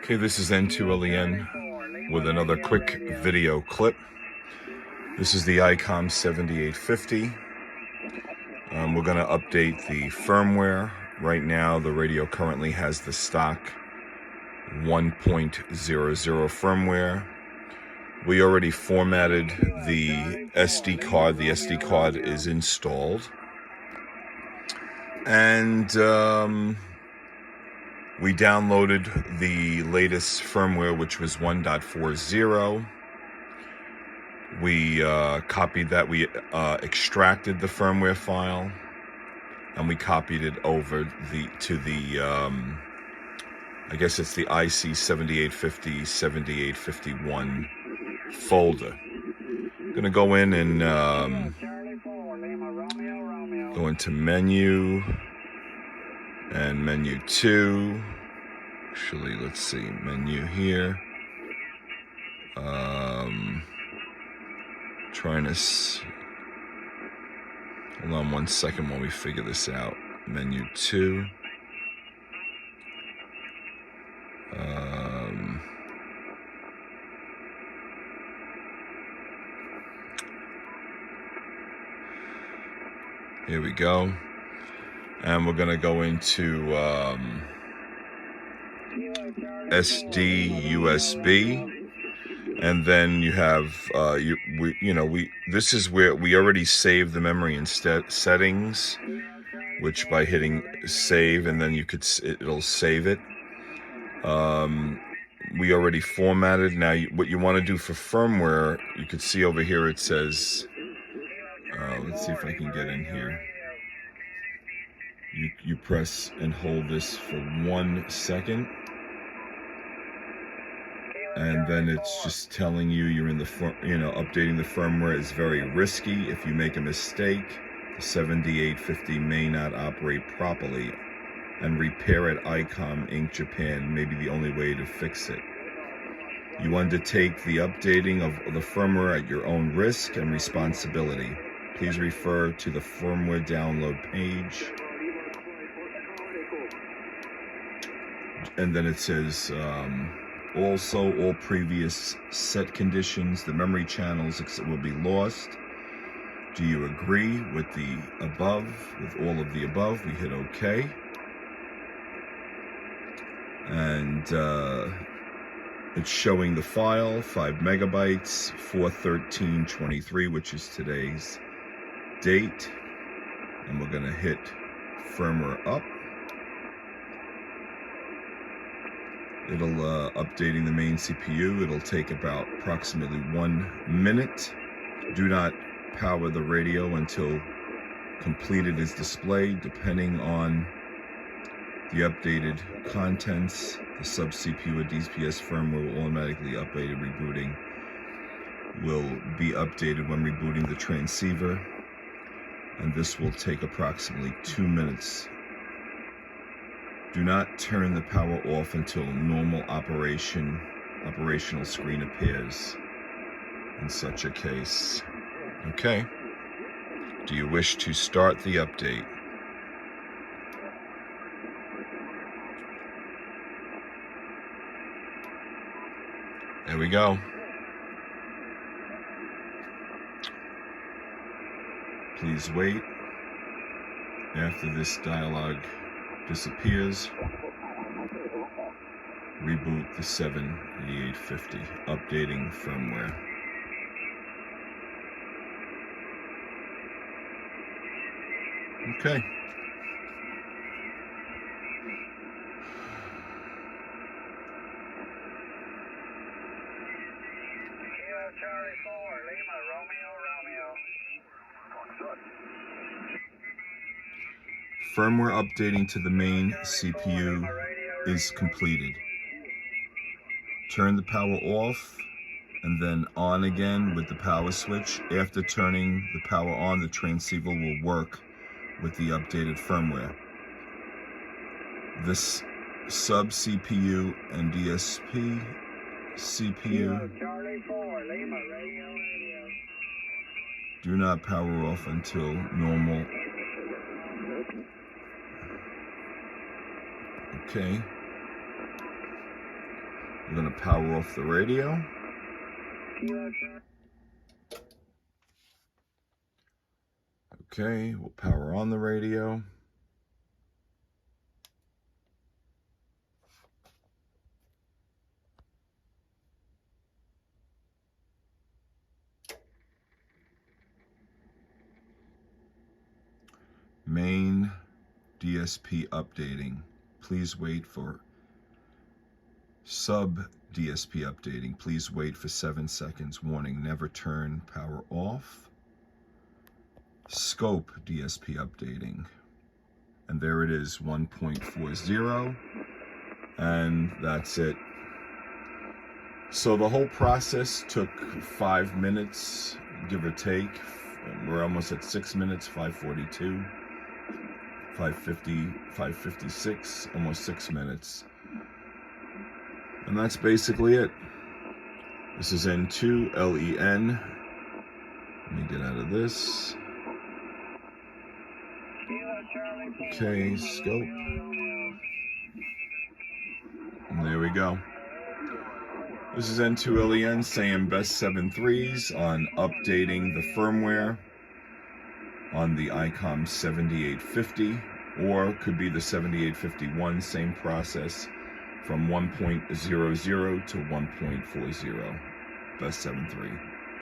Okay, this is N2LEN with another quick video clip. This is the Icom IC-7850. We're going to update the firmware. Right now, the radio currently has the stock 1.00 firmware. We already formatted the SD card. The SD card is installed. And we downloaded the latest firmware, which was 1.40. We copied that. We extracted the firmware file, and we copied it over to the I guess it's the IC-7850, 7851 folder. I'm gonna go in and go into menu and menu 2. Actually, let's see, menu here. Trying to hold on 1 second while we figure this out. Menu 2. Here we go. And we're going to go into SD USB, and then you have this is where we already saved the memory in settings, which by hitting save, and then it'll save it. We already formatted. Now what you want to do for firmware, you can see over here it says, let's see if I can get in here. You press and hold this for 1 second, and then it's just telling you you're in the updating the firmware is very risky. If you make a mistake, the 7850 may not operate properly, and repair at Icom Inc. Japan may be the only way to fix it. You undertake the updating of the firmware at your own risk and responsibility. Please refer to the firmware download page. And then it says, also all previous set conditions, the memory channels will be lost. Do you agree with the above, with all of the above? We hit OK. And it's showing the file, 5 megabytes, 4/13/23, which is today's date. And we're going to hit firmware up. It'll updating the main CPU. It'll take about approximately 1 minute. Do not power the radio until completed is displayed. Depending on the updated contents, the sub CPU or DPS firmware will automatically update. Rebooting will be updated when rebooting the transceiver, and this will take approximately 2 minutes. Do not turn the power off until normal operational screen appears in such a case. Okay. Do you wish to start the update? There we go. Please wait. After this dialog disappears, reboot the 7850, updating firmware. Okay. Charlie 4, Lima, Romeo. Firmware updating to the main CPU is completed. Turn the power off and then on again with the power switch. After turning the power on, the transceiver will work with the updated firmware. This sub CPU and DSP CPU do not power off until normal. Okay. We're going to power off the radio. Okay, we'll power on the radio. Main DSP updating. Please wait for sub DSP updating. Please wait for 7 seconds. Warning, never turn power off. Scope DSP updating. And there it is, 1.40. And that's it. So the whole process took 5 minutes, give or take. We're almost at 6 minutes, 5:42. 5:50, 5:56, almost 6 minutes. And that's basically it. This is N2LEN. Let me get out of this. Okay, scope. And there we go. This is N2LEN saying best 7.3s on updating the firmware on the Icom 7850, or could be the 7851, same process from 1.00 to 1.40, best 7.3.